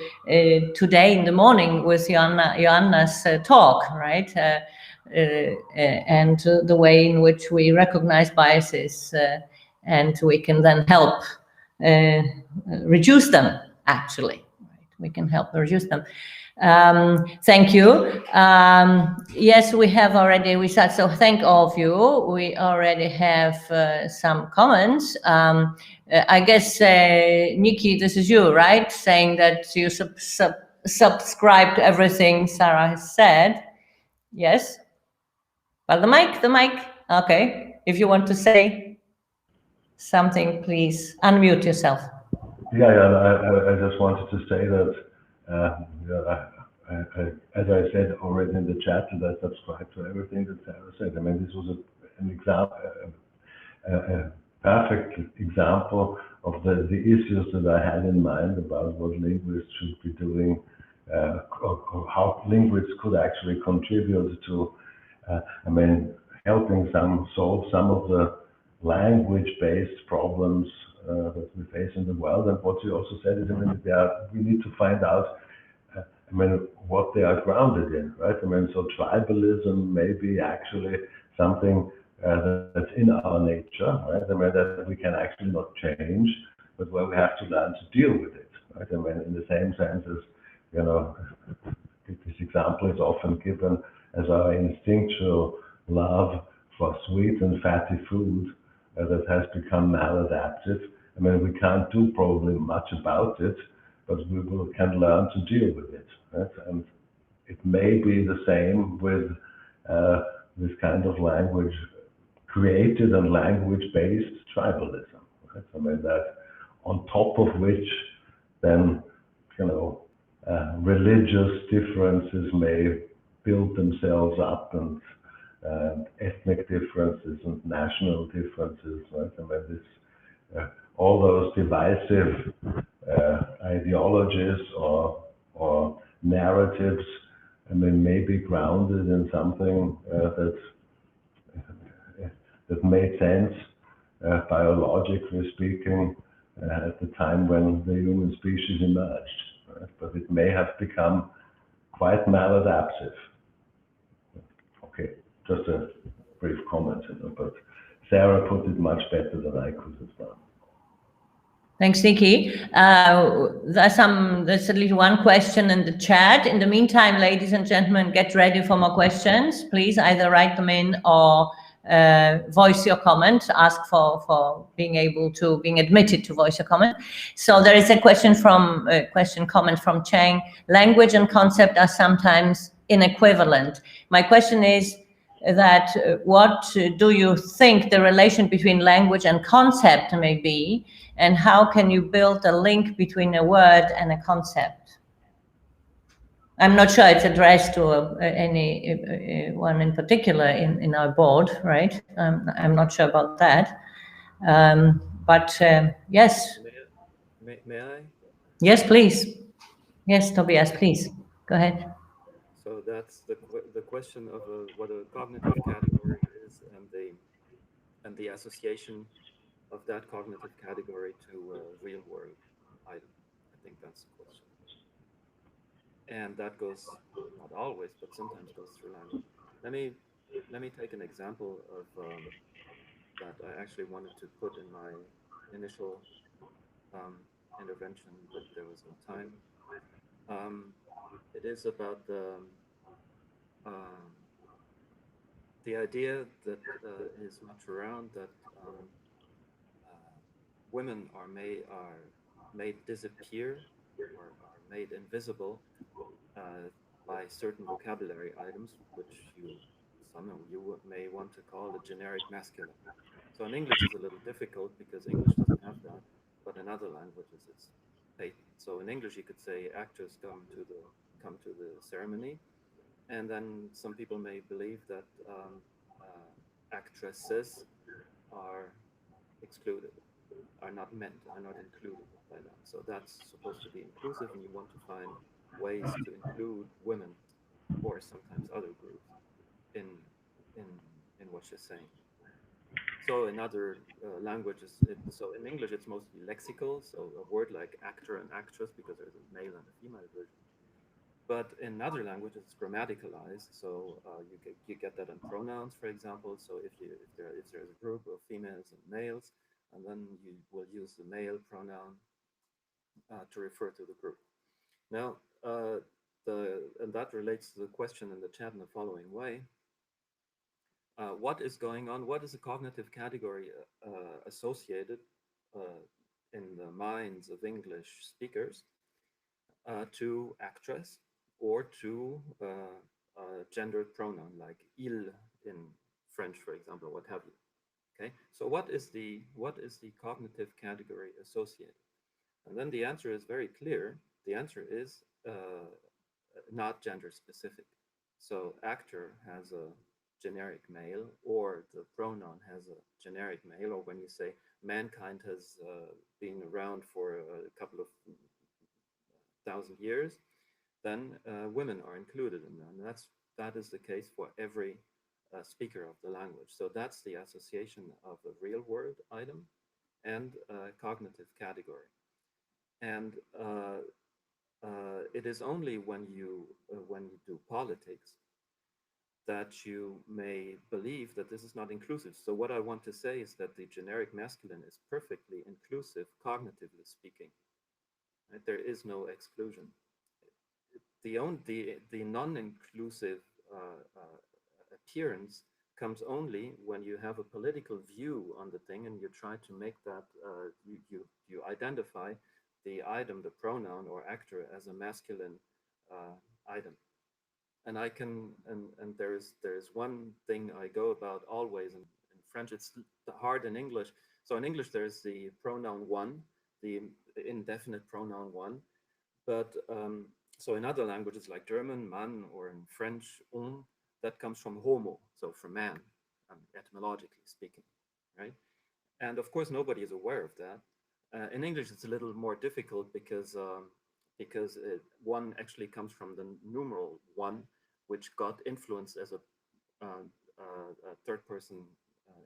today in the morning with Joanna's talk, right? And the way in which we recognize biases and we can then help reduce them, actually. Right? We can help reduce them. Thank you. Yes, we have already, we said, so thank all of you. We already have some comments. I guess, Nikki, this is you, right? Saying that you subscribe to everything Sarah has said. Yes? Well, the mic. Okay. If you want to say something, please unmute yourself. Yeah, I just wanted to say that, as I said already in the chat, that I subscribe to everything that Sarah said. I mean, this was an example, a perfect example of the issues that I had in mind about what linguists should be doing, or how linguists could actually contribute to, I mean, helping solve some of the language-based problems that we face in the world. And what you also said is, I mean, we need to find out, I mean, what they are grounded in, right? I mean, so tribalism may be actually something that's in our nature, right? I mean, that we can actually not change, but where we have to learn to deal with it, right? I mean, in the same sense as, you know, this example is often given as our instinctual love for sweet and fatty food that has become maladaptive. I mean, we can't do probably much about it, but we can learn to deal with it, right? And it may be the same with this kind of language created and language-based tribalism, right? I mean, that on top of which then, you know, religious differences may build themselves up, and ethnic differences and national differences, right? I mean, this, all those divisive ideologies or narratives, I mean, may be grounded in something that made sense, biologically speaking, at the time when the human species emerged, right? But it may have become quite maladaptive. Okay, just a brief comment, you know, but Sarah put it much better than I could have done. Thanks, Nikki. There's at least one question in the chat. In the meantime, ladies and gentlemen, get ready for more questions. Please either write them in or voice your comment. Ask for being admitted to voice your comment. So there is a comment from Cheng. Language and concept are sometimes inequivalent. My question is that what do you think the relation between language and concept may be, and how can you build a link between a word and a concept? I'm not sure it's addressed to any one in particular in our board, right? I'm not sure about that. But yes. May I? Yes, please. Yes, Tobias, please. Go ahead. So that's the question of what a cognitive category is, and the association of that cognitive category to a real world item. I think that's the question. And that goes, not always, but sometimes goes through language. Let me take an example of that I actually wanted to put in my initial intervention, but there was no time. It is about the idea that is much around that women are made disappear or are made invisible by certain vocabulary items, which you some you may want to call a generic masculine. So in English it's a little difficult because English doesn't have that, but in other languages it's patent. So in English you could say actors come to the ceremony, and then some people may believe that actresses are excluded, are not meant, are not included by that. So that's supposed to be inclusive, and you want to find ways to include women or sometimes other groups in what you're saying. So in other languages, so in English it's mostly lexical, so a word like actor and actress, because there's a male and a female version. But in other languages it's grammaticalized, so you get that in pronouns, for example. So if there's a group of females and males, and then you will use the male pronoun to refer to the group. Now, and that relates to the question in the chat in the following way. What is going on? What is the cognitive category associated in the minds of English speakers to actress or to gendered pronoun like il in French, for example, what have you? Okay, so what is the cognitive category associated? And then the answer is very clear. The answer is not gender specific. So actor has a generic male, or the pronoun has a generic male, or when you say mankind has been around for a couple of thousand years, then women are included in that. And that is the case for every speaker of the language. So that's the association of a real word item and a cognitive category. And it is only when you do politics that you may believe that this is not inclusive. So what I want to say is that the generic masculine is perfectly inclusive, cognitively speaking. Right? There is no exclusion. The non-inclusive appearance comes only when you have a political view on the thing, and you try to make that you identify the item, the pronoun or actor, as a masculine item. And I can, and there's one thing I go about always in French. It's hard in English. So in English there's the pronoun one, the indefinite pronoun one, but so in other languages like German, Mann, or in French, that comes from homo, so from man, etymologically speaking, right? And of course nobody is aware of that. In English it's a little more difficult because one actually comes from the numeral one, which got influenced as a third person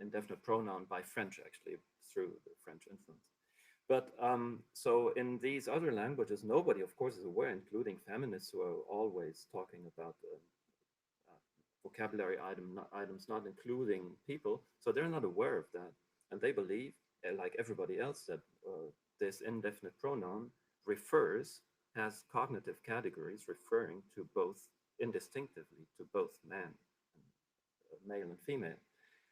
indefinite pronoun by French, actually, through the French influence. But so in these other languages, nobody, of course, is aware, including feminists who are always talking about vocabulary items not including people. So they're not aware of that. And they believe, like everybody else, that this indefinite pronoun has cognitive categories referring to both indistinctively to both male and female.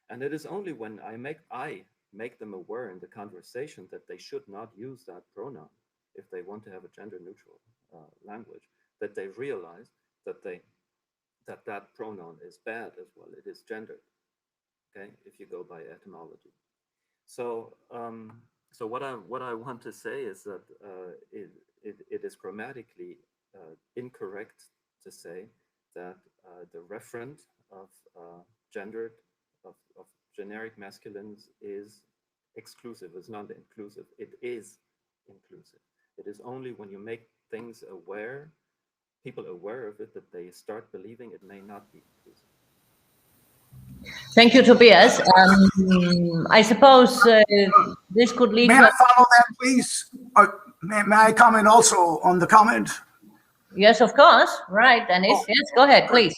And it is only when I make them aware in the conversation that they should not use that pronoun if they want to have a gender neutral language, that they realize that that pronoun is bad as well. It is gendered, okay, if you go by etymology. So so what I want to say is that it is grammatically incorrect to say that the referent of gendered, of generic masculines is exclusive, is not inclusive. It is inclusive. It is only when you make things aware, people aware of it, that they start believing it may not be inclusive. Thank you, Tobias. I suppose this could lead. May I follow that, please? May I comment also on the comment? Yes, of course. Right, Dennis. Oh. Yes, go ahead, please.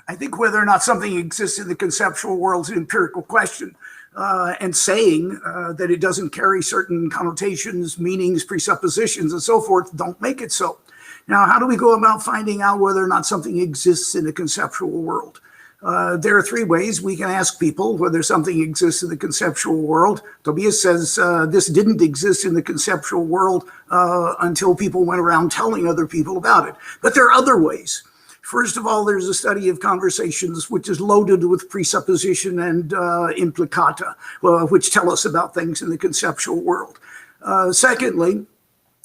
I think whether or not something exists in the conceptual world is an empirical question. And saying that it doesn't carry certain connotations, meanings, presuppositions, and so forth, don't make it so. Now, how do we go about finding out whether or not something exists in the conceptual world? There are three ways we can ask people whether something exists in the conceptual world. Tobias says this didn't exist in the conceptual world until people went around telling other people about it. But there are other ways. First of all, there's a study of conversations which is loaded with presupposition and implicata, which tell us about things in the conceptual world. Secondly,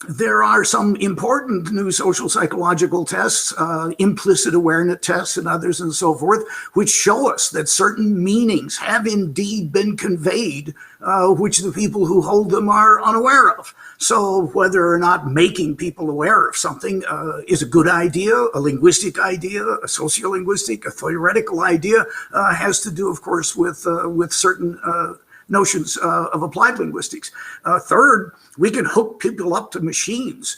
there are some important new social psychological tests, implicit awareness tests and others and so forth, which show us that certain meanings have indeed been conveyed, which the people who hold them are unaware of. So whether or not making people aware of something is a good idea, a linguistic idea, a sociolinguistic, a theoretical idea, has to do, of course, with certain notions of applied linguistics. Third, we can hook people up to machines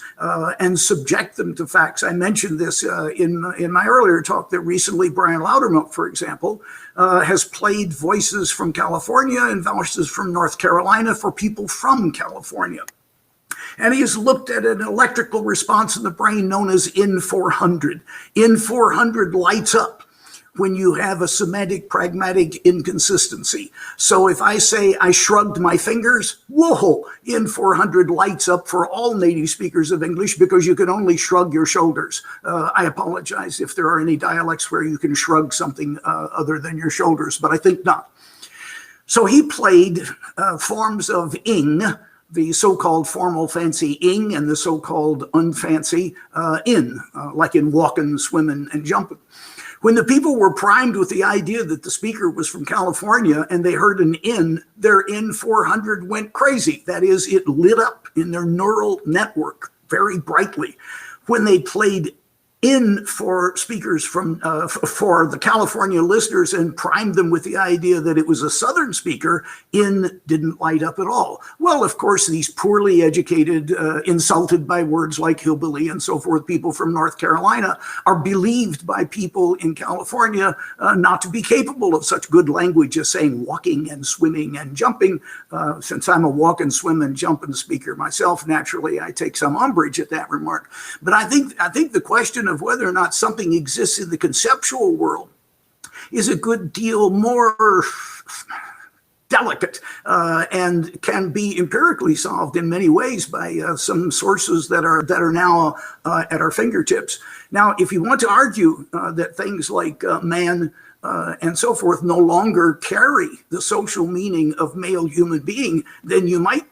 and subject them to facts. I mentioned this in my earlier talk that recently Brian Loudermilk, for example, has played voices from California and voices from North Carolina for people from California. And he has looked at an electrical response in the brain known as IN400. IN400 lights up when you have a semantic pragmatic inconsistency. So if I say I shrugged my fingers, whoa, IN400 lights up for all native speakers of English because you can only shrug your shoulders. I apologize if there are any dialects where you can shrug something other than your shoulders, but I think not. So he played forms of ing, the so-called formal fancy ing and the so-called unfancy in, like in walking, swimming, and jumping. When the people were primed with the idea that the speaker was from California and they heard an in, their IN400 went crazy. That is, it lit up in their neural network very brightly. When they played in for speakers from for the California listeners and primed them with the idea that it was a Southern speaker, in didn't light up at all. Well, of course, these poorly educated, insulted by words like hillbilly and so forth, people from North Carolina are believed by people in California not to be capable of such good language as saying walking and swimming and jumping. Since I'm a walk and swim and jumping speaker myself, naturally, I take some umbrage at that remark. But I think the question of whether or not something exists in the conceptual world is a good deal more delicate and can be empirically solved in many ways by some sources that are now at our fingertips. Now, if you want to argue that things like man and so forth no longer carry the social meaning of male human being, then you might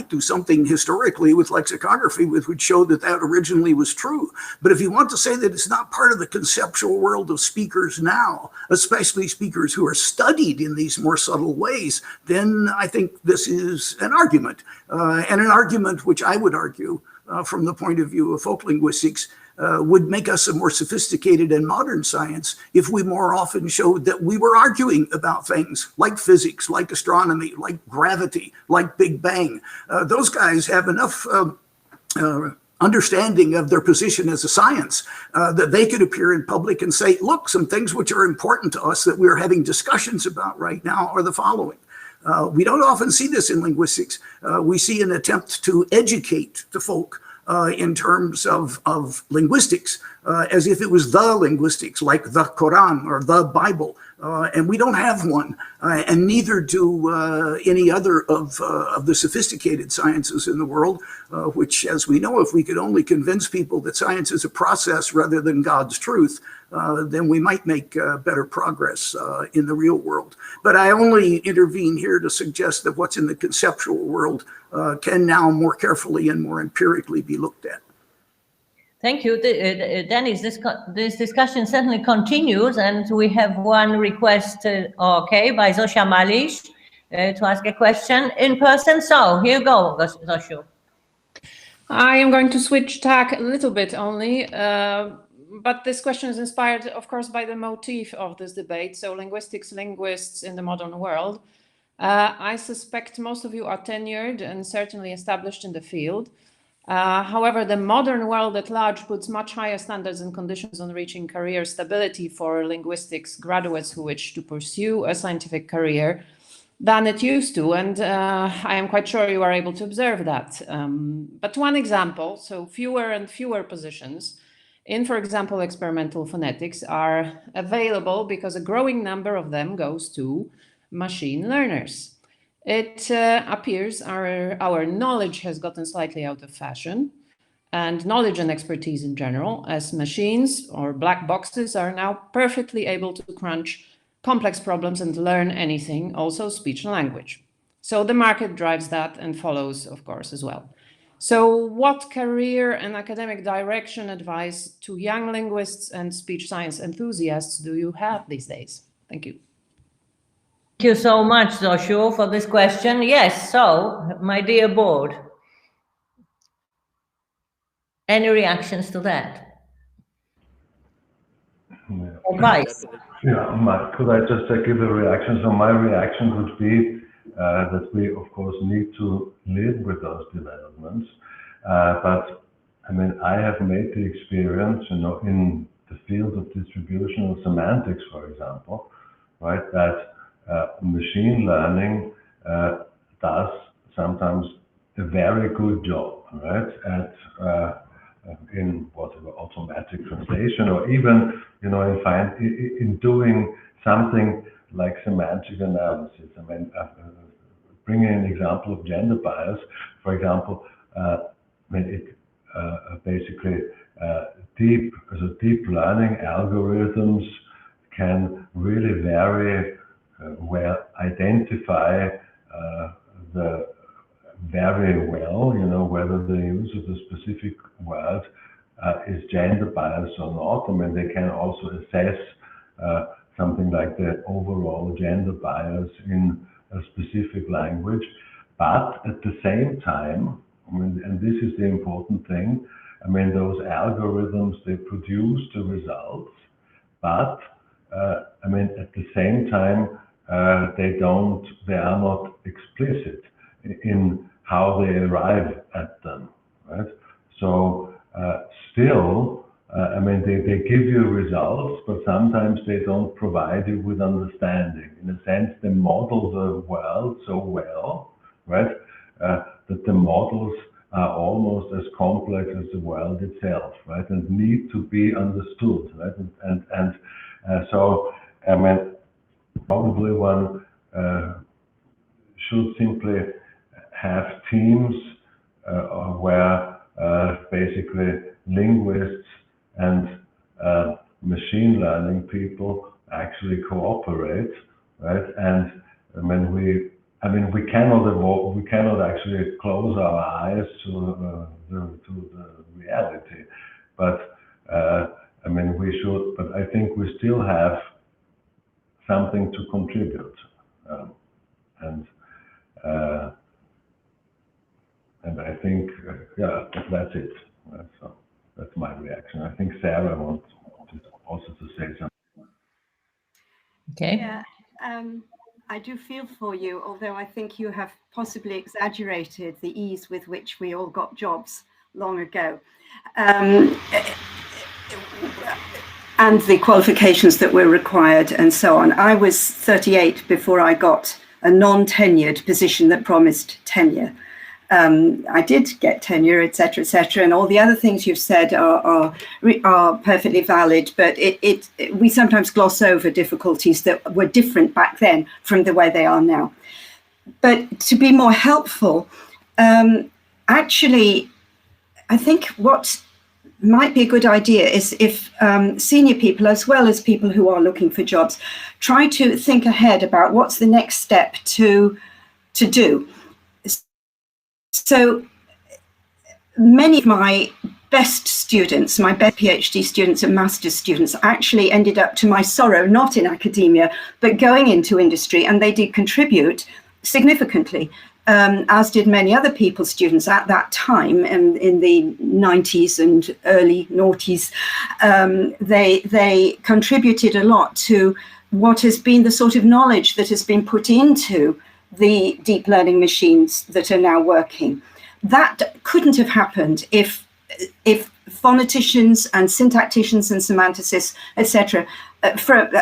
do something historically with lexicography which would show that originally was true. But if you want to say that it's not part of the conceptual world of speakers now, especially speakers who are studied in these more subtle ways, then I think this is an argument, and an argument which I would argue from the point of view of folk linguistics would make us a more sophisticated and modern science if we more often showed that we were arguing about things like physics, like astronomy, like gravity, like Big Bang. Those guys have enough understanding of their position as a science that they could appear in public and say, look, some things which are important to us that we're having discussions about right now are the following. We don't often see this in linguistics. We see an attempt to educate the folk in terms of linguistics, as if it was the linguistics, like the Quran or the Bible. And we don't have one, and neither do any other of the sophisticated sciences in the world, which, as we know, if we could only convince people that science is a process rather than God's truth, then we might make better progress in the real world. But I only intervene here to suggest that what's in the conceptual world can now more carefully and more empirically be looked at. Thank you, Dennis. This discussion certainly continues, and we have one request, by Zosia Malish to ask a question in person. So here you go, Zosiu. I am going to switch tack a little bit only, but this question is inspired, of course, by the motif of this debate. So linguistics, linguists in the modern world. I suspect most of you are tenured and certainly established in the field. However, the modern world at large puts much higher standards and conditions on reaching career stability for linguistics graduates who wish to pursue a scientific career than it used to. And I am quite sure you are able to observe that. But one example, so fewer and fewer positions in, for example, experimental phonetics are available because a growing number of them goes to machine learners. It appears our knowledge has gotten slightly out of fashion, and knowledge and expertise in general, as machines or black boxes are now perfectly able to crunch complex problems and learn anything, also speech and language. So the market drives that and follows, of course, as well. So what career and academic direction advice to young linguists and speech science enthusiasts do you have these days? Thank you. Thank you so much, Joshua, for this question. Yes, so, my dear board, any reactions to that? Yeah. Advice? Yeah, could I just give a reaction? So my reaction would be that we, of course, need to live with those developments. But I mean, I have made the experience, you know, in the field of distributional semantics, for example, right, that machine learning does sometimes a very good job, right, at in whatever automatic translation, or even, you know, in doing something like semantic analysis. I mean, bringing an example of gender bias, for example, when it basically deep learning algorithms can really very well identify very well, you know, whether the use of a specific word is gender bias or not. I mean, they can also assess something like the overall gender bias in a specific language. But at the same time, I mean, and this is the important thing, I mean, those algorithms, they produce the results, but I mean, at the same time, they are not explicit in how they arrive at them, right? So still, I mean, they give you results, but sometimes they don't provide you with understanding. In a sense, they model the world so well, right, that the models are almost as complex as the world itself, right, and need to be understood, right? And so, I mean, probably one should simply have teams where basically linguists and machine learning people actually cooperate, right? And I mean, we cannot actually close our eyes to the reality, but I mean, we should. But I think we still have something to contribute, and I think, yeah, that's it. So that's my reaction. I think Sarah wants also to say something. Okay. Yeah, I do feel for you, although I think you have possibly exaggerated the ease with which we all got jobs long ago. And the qualifications that were required and so on. I was 38 before I got a non-tenured position that promised tenure. I did get tenure, etc., and all the other things you've said are perfectly valid, but we sometimes gloss over difficulties that were different back then from the way they are now. But to be more helpful, actually, I think what might be a good idea is if senior people, as well as people who are looking for jobs, try to think ahead about what's the next step to do. So many of my best students, my best PhD students and master's students actually ended up, to my sorrow, not in academia, but going into industry, and they did contribute significantly, as did many other people's students at that time, and in the 90s and early noughties. They contributed a lot to what has been the sort of knowledge that has been put into the deep learning machines that are now working. That couldn't have happened if phoneticians and syntacticians and semanticists, etc.,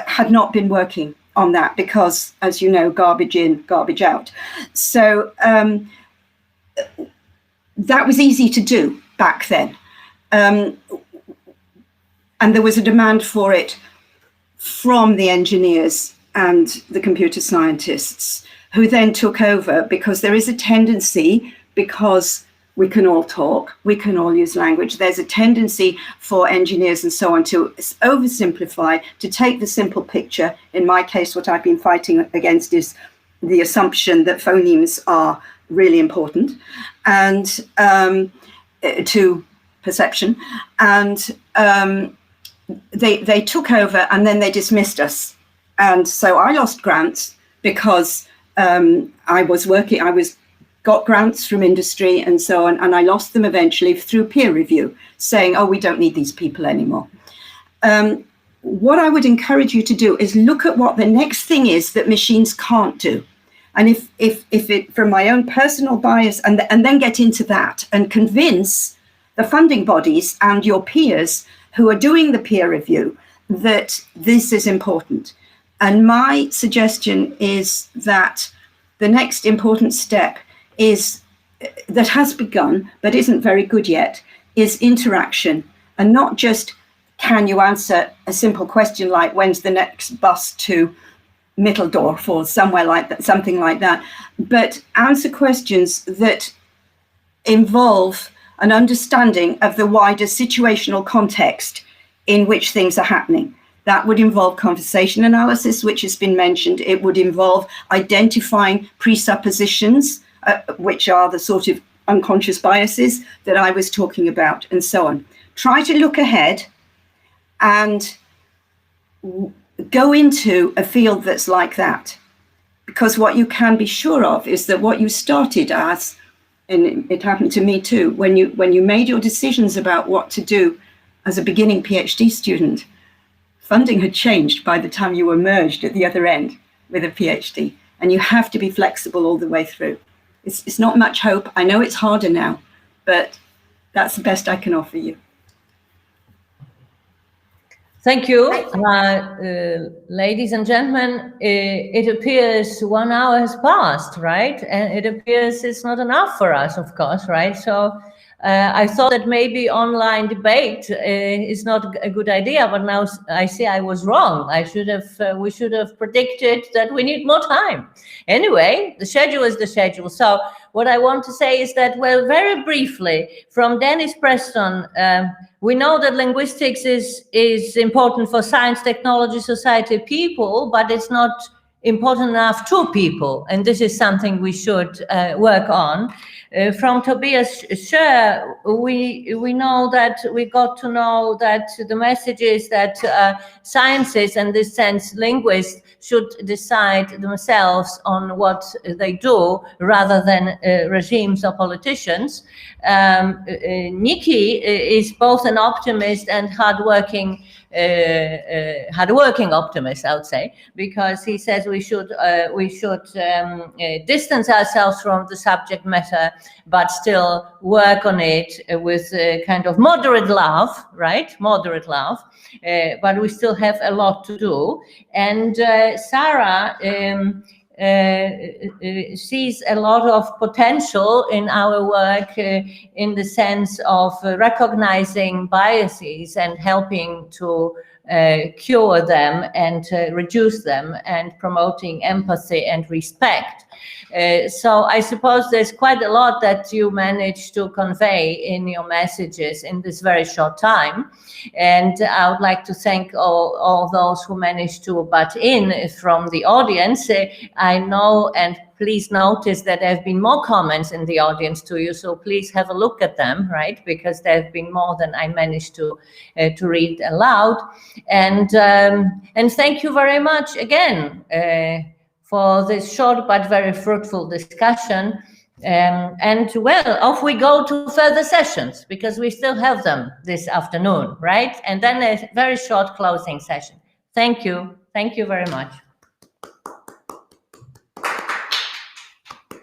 had not been working on that, because, as you know, garbage in, garbage out. So that was easy to do back then. And there was a demand for it from the engineers and the computer scientists, who then took over, because there is a tendency, because we can all talk, we can all use language. There's a tendency for engineers and so on to oversimplify, to take the simple picture. In my case, what I've been fighting against is the assumption that phonemes are really important and to perception. And they took over and then they dismissed us. And so I lost grants because I got grants from industry and so on, and I lost them eventually through peer review, saying, oh, we don't need these people anymore. What I would encourage you to do is look at what the next thing is that machines can't do. And if it, from my own personal bias, and then get into that and convince the funding bodies and your peers who are doing the peer review that this is important. And my suggestion is that the next important step is, that has begun but isn't very good yet, is interaction, and not just can you answer a simple question like when's the next bus to Mitteldorf or somewhere like that, something like that, but answer questions that involve an understanding of the wider situational context in which things are happening. That would involve conversation analysis, which has been mentioned. It would involve identifying presuppositions, which are the sort of unconscious biases that I was talking about, and so on. Try to look ahead and go into a field that's like that, because what you can be sure of is that what you started as, and it happened to me too, when you made your decisions about what to do as a beginning PhD student, funding had changed by the time you were merged at the other end with a PhD, and you have to be flexible all the way through. It's not much hope. I know it's harder now, but that's the best I can offer you. Thank you. Ladies and gentlemen, it appears 1 hour has passed, right? And it appears it's not enough for us, of course, right? So I thought that maybe online debate is not a good idea, but now I see I was wrong. We should have predicted that we need more time. Anyway, the schedule is the schedule. So what I want to say is that, well, very briefly, from Dennis Preston, we know that linguistics is important for science, technology, society, people, but it's not important enough to people. And this is something we should work on. From Tobias Scheer, we know that we got to know that the message is that scientists, in this sense linguists, should decide themselves on what they do rather than regimes or politicians. Nikki is both an optimist and hardworking optimist, I would say, because he says we should distance ourselves from the subject matter, but still work on it with kind of moderate love, right? Moderate love, but we still have a lot to do. And Sarah sees a lot of potential in our work in the sense of recognizing biases and helping to cure them and reduce them, and promoting empathy and respect. So I suppose there's quite a lot that you managed to convey in your messages in this very short time. And I would like to thank all those who managed to butt in from the audience. I know, and please notice that there have been more comments in the audience to you, so please have a look at them, right? Because there have been more than I managed to read aloud. And thank you very much again for this short but very fruitful discussion. And well, off we go to further sessions, because we still have them this afternoon, right? And then a very short closing session. Thank you. Thank you very much.